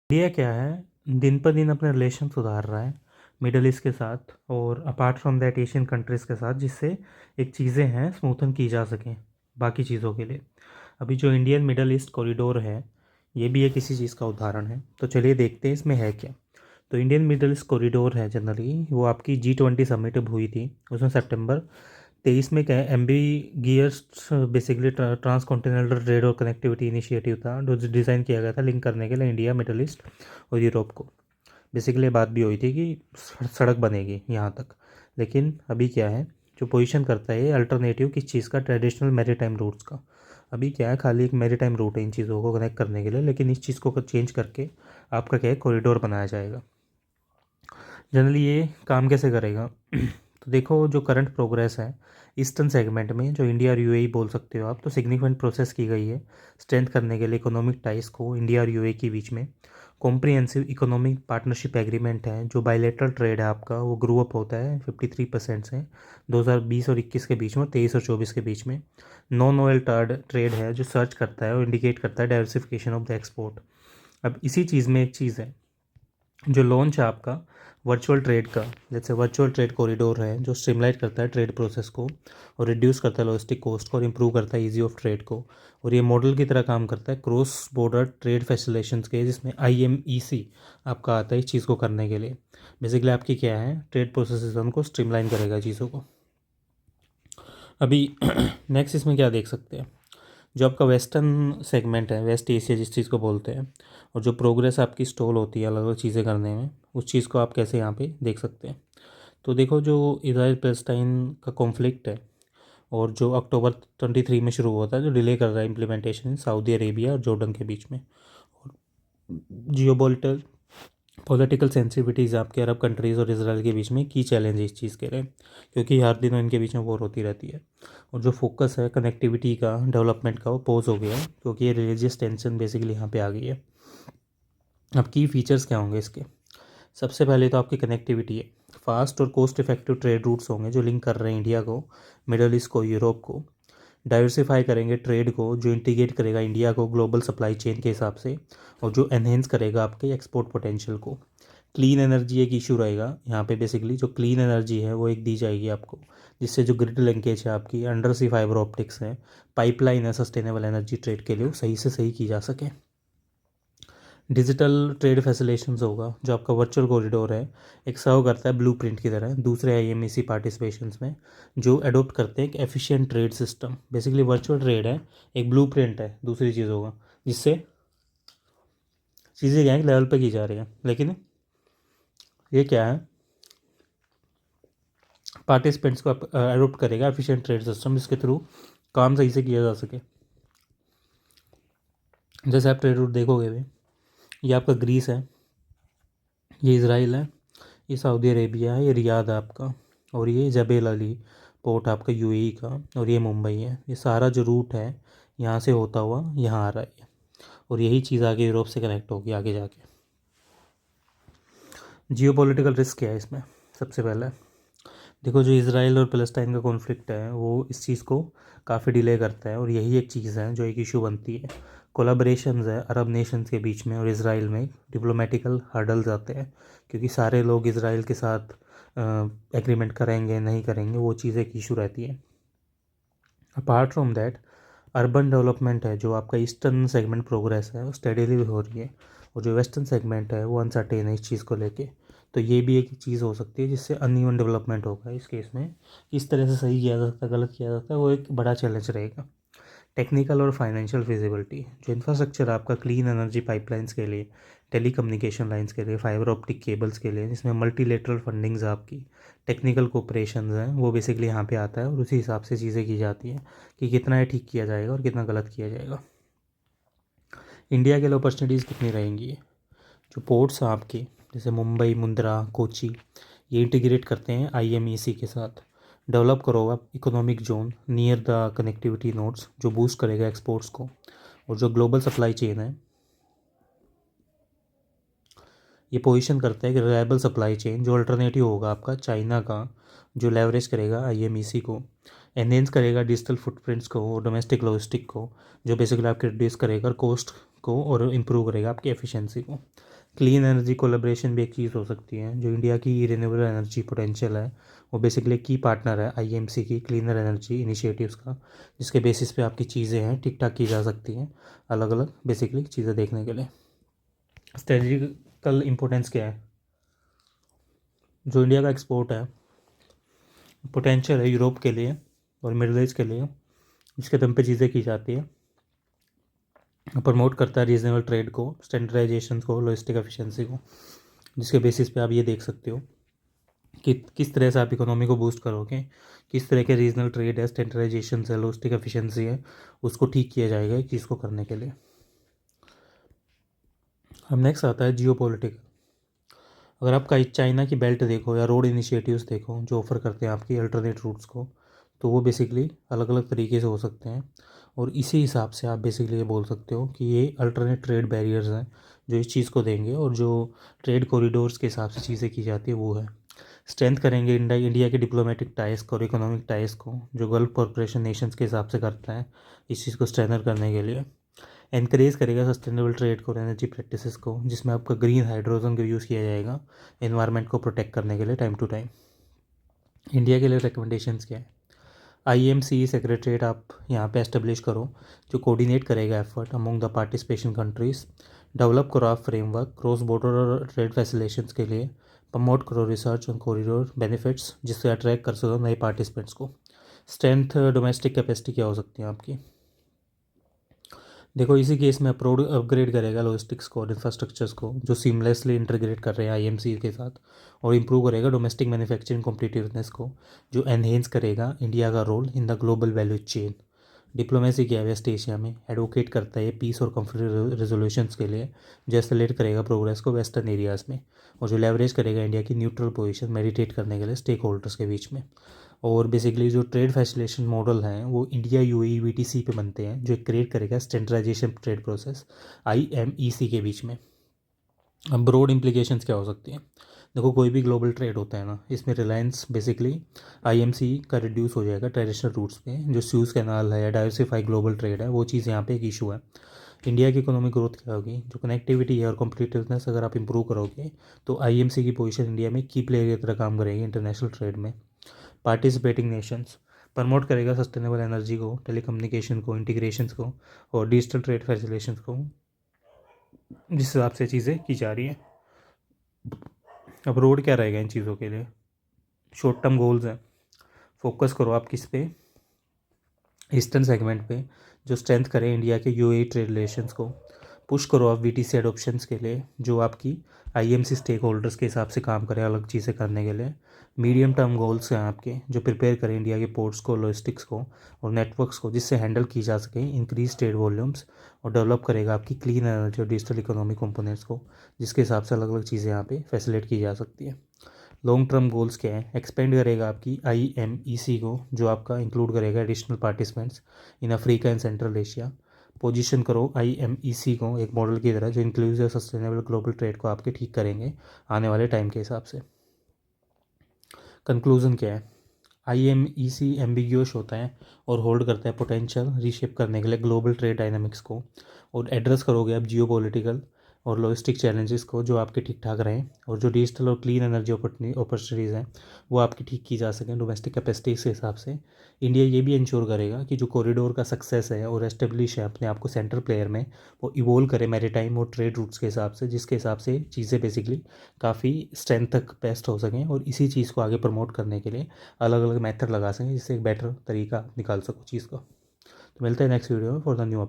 India क्या है, दिन पर दिन अपने रिलेशन सुधार रहा है मिडल ईस्ट के साथ और apart from that Asian countries के साथ, जिससे एक चीज़ें हैं स्मूथन की जा सकें बाकी चीज़ों के लिए। अभी जो इंडियन मिडल ईस्ट कॉरिडोर है, ये भी एक इसी चीज़ का उदाहरण है। तो चलिए देखते हैं इसमें है क्या। तो इंडियन मिडल ईस्ट कॉरिडोर है जनरली, वो आपकी G20 समिट हुई थी उसमें सितंबर 23 में क्या है, एम्बीगियस बेसिकली ट्रांस कॉन्टिनेंटल ट्रेड और कनेक्टिविटी इनिशिएटिव था जो डिज़ाइन किया गया था लिंक करने के लिए इंडिया, मिडल ईस्ट और यूरोप को। बेसिकली बात भी हुई थी कि सड़क बनेगी यहाँ तक। लेकिन अभी क्या है, जो पोजीशन करता है ये अल्टरनेटिव किस चीज़ का, ट्रेडिशनल मैरीटाइम रूट्स का। अभी क्या है, खाली एक मैरीटाइम रूट है इन चीज़ों को कनेक्ट करने के लिए, लेकिन इस चीज़ को चेंज करके आपका क्या है, कॉरिडोर बनाया जाएगा। जनरली ये काम कैसे करेगा तो देखो, जो करंट प्रोग्रेस है ईस्टर्न सेगमेंट में, जो इंडिया और यूएई बोल सकते हो आप, तो सिग्निफिकेंट प्रोसेस की गई है स्ट्रेंथ करने के लिए इकोनॉमिक टाइज को इंडिया और यूएई के बीच में। कॉम्प्रिहेंसिव इकोनॉमिक पार्टनरशिप एग्रीमेंट है, जो बायलैटरल ट्रेड है आपका, वो ग्रो अप होता है 53% से 2020 और 21 के बीच में, 23 और 24 के बीच में। नॉन ऑयल ट्रेड है, जो सर्च करता है और इंडिकेट करता है डाइवर्सिफिकेशन ऑफ द एक्सपोर्ट। अब इसी चीज़ में एक चीज़ है, जो लॉन्च है आपका वर्चुअल ट्रेड का, जैसे वर्चुअल ट्रेड कॉरिडोर है, जो स्ट्रीमलाइट करता है ट्रेड प्रोसेस को और रिड्यूस करता है लॉजिस्टिक कॉस्ट को और इम्प्रूव करता है इजी ऑफ ट्रेड को। और ये मॉडल की तरह काम करता है क्रॉस बॉर्डर ट्रेड फैसिलिटेशंस के, जिसमें IMEC आपका आता है इस चीज़ को करने के लिए। बेसिकली आपकी क्या है, ट्रेड प्रोसेस को स्ट्रीमलाइन करेगा चीज़ों को। अभी नेक्स्ट इसमें क्या देख सकते हैं, जो आपका वेस्टर्न सेगमेंट है, वेस्ट एशिया जिस चीज़ को बोलते हैं, और जो प्रोग्रेस आपकी स्टॉल होती है अलग अलग चीज़ें करने में, उस चीज़ को आप कैसे यहाँ पे देख सकते हैं। तो देखो, जो इजराइल पैलेस्टाइन का कॉन्फ्लिक्ट है और जो अक्टूबर 23 में शुरू हुआ था, जो डिले कर रहा है इम्प्लीमेंटेशन सऊदी अरेबिया और जॉर्डन के बीच में। और जियोपॉलिटिकल पॉलिटिकल सेंसिटिविटीज़ आपके अरब कंट्रीज़ और इसराइल के बीच में की चैलेंज है इस चीज़ के लिए, क्योंकि हर दिनों इनके बीच में वॉर होती रहती है। और जो फोकस है कनेक्टिविटी का, डेवलपमेंट का, वो पोज हो गया है, क्योंकि ये रिलीजियस टेंशन बेसिकली यहाँ पे आ गई है। अब की फीचर्स क्या होंगे इसके। सबसे पहले तो आपकी कनेक्टिविटी है, फास्ट और कॉस्ट इफेक्टिव ट्रेड रूट्स होंगे जो लिंक कर रहे हैं इंडिया को, मिडल ईस्ट को, यूरोप को। डाइवर्सिफाई करेंगे ट्रेड को, जो इंटीग्रेट करेगा इंडिया को ग्लोबल सप्लाई चेन के हिसाब से और जो एनहेंस करेगा आपके एक्सपोर्ट पोटेंशियल को। क्लीन एनर्जी एक इशू रहेगा यहाँ पे, बेसिकली जो क्लीन एनर्जी है वो एक दी जाएगी आपको, जिससे जो ग्रिड लिंकेज है आपकी, अंडर सी फाइबर ऑप्टिक्स है, पाइपलाइन है सस्टेनेबल एनर्जी ट्रेड के लिए, वो सही से सही की जा सके। डिजिटल ट्रेड फैसिलेशंस होगा, जो आपका वर्चुअल कॉरिडोर है, एक सर्व करता है ब्लूप्रिंट की तरह दूसरे IMEC पार्टिसिपेशंस में, जो अडोप्ट करते हैं एक efficient trade system. Basically virtual trade है, एक ब्लूप्रिंट है दूसरी चीज़ होगा, जिससे चीज़ें क्या है लेवल पे की जा रही है। लेकिन ये क्या है, पार्टिसिपेंट्स को अडोप्ट करेगा एफिशिएंट ट्रेड सिस्टम, जिसके थ्रू काम सही से किया जा सके। जैसे आप ट्रेड रूट देखोगे भी, ये आपका ग्रीस है, ये इसराइल है, ये सऊदी अरेबिया है, ये रियाद है आपका, और ये जबेल अली पोर्ट आपका UAE का, और ये मुंबई है। ये सारा जो रूट है यहाँ से होता हुआ यहाँ आ रहा है, और यही चीज़ आगे यूरोप से कनेक्ट होगी आगे जाके। जियोपॉलिटिकल रिस्क क्या है इसमें। सबसे पहले देखो, जो इसराइल और पैलेस्टाइन का कॉन्फ्लिक्ट है वो इस चीज़ को काफ़ी डिले करता है, और यही एक चीज़ है जो एक इशू बनती है। कोलाबरेशंस है अरब नेशंस के बीच में और इसराइल में, डिप्लोमेटिकल हर्डल्स आते हैं, क्योंकि सारे लोग इसराइल के साथ एग्रीमेंट करेंगे नहीं करेंगे, वो चीज़ एक इशू रहती है। Apart from that, urban development है, जो आपका ईस्टर्न सेगमेंट प्रोग्रेस है वो स्टेडीली हो रही है, और जो वेस्टर्न सेगमेंट है वो अनसर्टेन है इस चीज़ को लेके। तो ये भी एक चीज़ हो सकती है जिससे अनइवन डेवलपमेंट होगा इस केस में। किस तरह से सही किया जा सकता है, गलत किया जा सकता है, वो एक बड़ा चैलेंज रहेगा। टेक्निकल और फाइनेंशियल फिजिबिलिटी, जो इंफ्रास्ट्रक्चर आपका क्लीन एनर्जी पाइपलाइंस के लिए, टेलीकम्युनिकेशन लाइंस के लिए, फाइबर ऑप्टिक केबल्स के लिए, जिसमें मल्टीलेटरल फंडिंग्स आपकी, टेक्निकल कोऑपरेशन हैं, वो बेसिकली यहाँ पे आता है, और उसी हिसाब से चीज़ें की जाती हैं कि कितना ये ठीक किया जाएगा और कितना गलत किया जाएगा। इंडिया के लिए अपॉर्चुनिटीज़ कितनी रहेंगी। जो पोर्ट्स हैं आपके, जैसे मुंबई, मुंद्रा, कोची, ये इंटीग्रेट करते हैं IMEC के साथ। डेवलप करो आप economic zone near the connectivity nodes, जो बूस्ट करेगा एक्सपोर्ट्स को। और जो ग्लोबल सप्लाई चेन है, ये पोजीशन करता है कि रिलायबल सप्लाई चेन, जो अल्टरनेटिव होगा आपका चाइना का, जो लेवरेज करेगा IMEC को, एनहेंस करेगा डिजिटल फुटप्रिंट्स को और डोमेस्टिक लॉजिस्टिक को, जो बेसिकली आपके रिड्यूस करेगा कॉस्ट को और इम्प्रूव करेगा आपकी एफिशिएंसी को। क्लीन एनर्जी कोलैबोरेशन भी एक चीज़ हो सकती है। जो इंडिया की रिन्यूएबल एनर्जी पोटेंशियल है वो बेसिकली की पार्टनर है आईएमसी की क्लीनर एनर्जी इनिशिएटिव्स का, जिसके बेसिस पे आपकी चीज़ें हैं ठीक ठाक की जा सकती हैं अलग अलग बेसिकली चीज़ें देखने के लिए। स्ट्रेटजिकल इम्पोर्टेंस क्या है? जो इंडिया का एक्सपोर्ट है पोटेंशियल है यूरोप के लिए और मिडल ईस्ट के लिए, जिसके दम पे चीज़ें की जाती है, प्रमोट करता है रीजनेबल ट्रेड को, स्टैंडर्डाइजेशन को, लॉजिस्टिक एफिशिएंसी को, जिसके बेसिस पे आप ये देख सकते हो कि किस तरह से आप इकोनॉमी को बूस्ट करोगे, किस तरह के रीजनल ट्रेड है, स्टैंडर्डाइजेशन है, लॉजिस्टिक एफिशिएंसी है, उसको ठीक किया जाएगा इस चीज़ को करने के लिए। अब नेक्स्ट आता है जियो पॉलिटिक्स। अगर आप कहीं चाइना की बेल्ट देखो या रोड इनिशिएटिव्स देखो जो ऑफर करते हैं आपकी अल्टरनेट रूट्स को, तो वो बेसिकली अलग अलग तरीके से हो सकते हैं, और इसी हिसाब से आप बेसिकली ये बोल सकते हो कि ये अल्टरनेट ट्रेड बैरियर्स हैं जो इस चीज़ को देंगे, और जो ट्रेड कॉरिडोर्स के हिसाब से चीज़ें की जाती है वो है। स्ट्रेंथ करेंगे इंडिया के डिप्लोमेटिक टाइज को और इकोनॉमिक टाइज को, जो गल्फ कॉरपोरेशन नेशंस के हिसाब से करता है इस चीज़ को स्ट्रेंथन करने के लिए। एनकरेज करेगा सस्टेनेबल ट्रेड को और एनर्जी प्रैक्टिसेस को, जिसमें आपका ग्रीन हाइड्रोजन का यूज़ किया जाएगा एनवायरनमेंट को प्रोटेक्ट करने के लिए टाइम टू टाइम। इंडिया के लिए रिकमेंडेशंस क्या है? आईएमसी सेक्रेटरीट आप यहाँ पे एस्टेब्लिश करो जो कोऑर्डिनेट करेगा effort among the participation countries. Develop करो आप फ्रेमवर्क क्रॉस बॉर्डर और ट्रेड फैसिलेशंस के लिए। प्रमोट करो रिसर्च ऑन कॉरिडोर बेनिफिट्स जिससे अट्रैक्ट कर सको नए पार्टिसिपेंट्स को। स्ट्रेंथ डोमेस्टिक कैपेसिटी क्या हो सकती है आपकी? देखो इसी केस में अप्रोड अपग्रेड करेगा लॉजिस्टिक्स को और इंफ्रास्ट्रक्चर्स को जो सीमलेसली इंटीग्रेट कर रहे हैं आईएमसी के साथ, और इम्प्रूव करेगा डोमेस्टिक मैन्युफैक्चरिंग कॉम्पिटिटिवनेस को, जो एनहेंस करेगा इंडिया का role in the global value chain. Diplomacy क्या है वेस्ट एशिया में? एडवोकेट करता है पीस और कॉन्फ्लिक्ट रेजोल्यूशंस के लिए, जो एक्सेलरेट करेगा प्रोग्रेस को वेस्टर्न एरियाज़ में, और जो लेवरेज करेगा इंडिया की न्यूट्रल पोजीशन मेडिटेट करने के लिए स्टेक होल्डर्स के बीच में। और बेसिकली जो ट्रेड फैसिलिटेशन मॉडल हैं वो इंडिया यूएई वीटीसी पे बनते हैं, जो क्रिएट करेगा स्टैंडर्डाइजेशन ट्रेड प्रोसेस आईएमईसी के बीच में। अब ब्रॉड इम्प्लीकेशंस क्या हो सकती हैं? देखो कोई भी ग्लोबल ट्रेड होता है ना, इसमें रिलायंस बेसिकली आईएमसी का रिड्यूस हो जाएगा ट्रेडिशनल रूट्स पे, जो स्यूज़ कैनाल है या डाइवर्सिफाई ग्लोबल ट्रेड है वो चीज़ यहाँ पे एक इशू है। इंडिया की इकोनॉमिक ग्रोथ क्या होगी? जो कनेक्टिविटी है और कॉम्पिटिटिवनेस अगर आप इंप्रूव करोगे तो आईएमसी की पोजीशन इंडिया में की प्लेयर की तरह काम करेगी इंटरनेशनल ट्रेड में। पार्टिसिपेटिंग नेशंस प्रमोट करेगा सस्टेनेबल एनर्जी को, टेलीकम्युनिकेशन को, इंटीग्रेशंस को और डिजिटल ट्रेड फैसिलेशंस को, जिस हिसाब से चीज़ें की जा रही हैं। अब रोड क्या रहेगा इन चीज़ों के लिए? शॉर्ट टर्म गोल्स हैं, फोकस करो आप किस पे? ईस्टर्न सेगमेंट पे, जो स्ट्रेंथ करे इंडिया के यूएई ट्रेड रिलेशंस को। पुश करो आप वीटीसी एडॉप्शंस के लिए, जो आपकी आईएमसी स्टेक होल्डर्स के हिसाब से काम करे अलग चीज़ें करने के लिए। मीडियम टर्म गोल्स हैं आपके, जो प्रिपेयर करें इंडिया के पोर्ट्स को, लॉजिस्टिक्स को और नेटवर्क्स को, जिससे हैंडल की जा सके इंक्रीज ट्रेड वॉल्यूम्स, और डेवलप करेगा आपकी क्लीन एनर्जी और डिजिटल इकोनॉमी कंपोनेंट्स को, जिसके हिसाब से अलग अलग चीज़ें यहाँ पे फैसिलिटेट की जा सकती है। लॉन्ग टर्म गोल्स क्या है? एक्सपेंड करेगा आपकी आईएमईसी को, जो आपका इंक्लूड करेगा additional participants in Africa and central Asia. Position करो आईएमईसी को एक मॉडल की तरह जो इंक्लूसिव सस्टेनेबल ग्लोबल ट्रेड को आपके ठीक करेंगे आने वाले टाइम के हिसाब से। कंक्लूजन क्या है? आईएमईसी एम्बिग्यूस होता है और होल्ड करता है पोटेंशियल रीशेप करने के लिए ग्लोबल ट्रेड डायनामिक्स को, और एड्रेस करोगे आप जियो पॉलिटिकल और लॉजिस्टिक चैलेंजेस को जो आपके ठीक ठाक रहें, और जो डिजिटल और क्लीन एनर्जी अपॉर्चुनिटीज़ हैं वो आपकी ठीक की जा सकें डोमेस्टिक कैपेसिटीज़ के हिसाब से। इंडिया ये भी इंश्योर करेगा कि जो कॉरिडोर का सक्सेस है और एस्टेब्लिश है अपने आप को सेंटर प्लेयर में, वो इवोल्व करे मैरीटाइम और ट्रेड रूट्स के हिसाब से, जिसके हिसाब से चीज़ें बेसिकली काफ़ी स्ट्रेंथ तक बेस्ट हो सकें, और इसी चीज़ को आगे प्रमोट करने के लिए अलग अलग मेथड लगा सकें जिससे एक बेटर तरीका निकाल सको चीज़ को। तो मिलते हैं नेक्स्ट वीडियो में फॉर द न्यू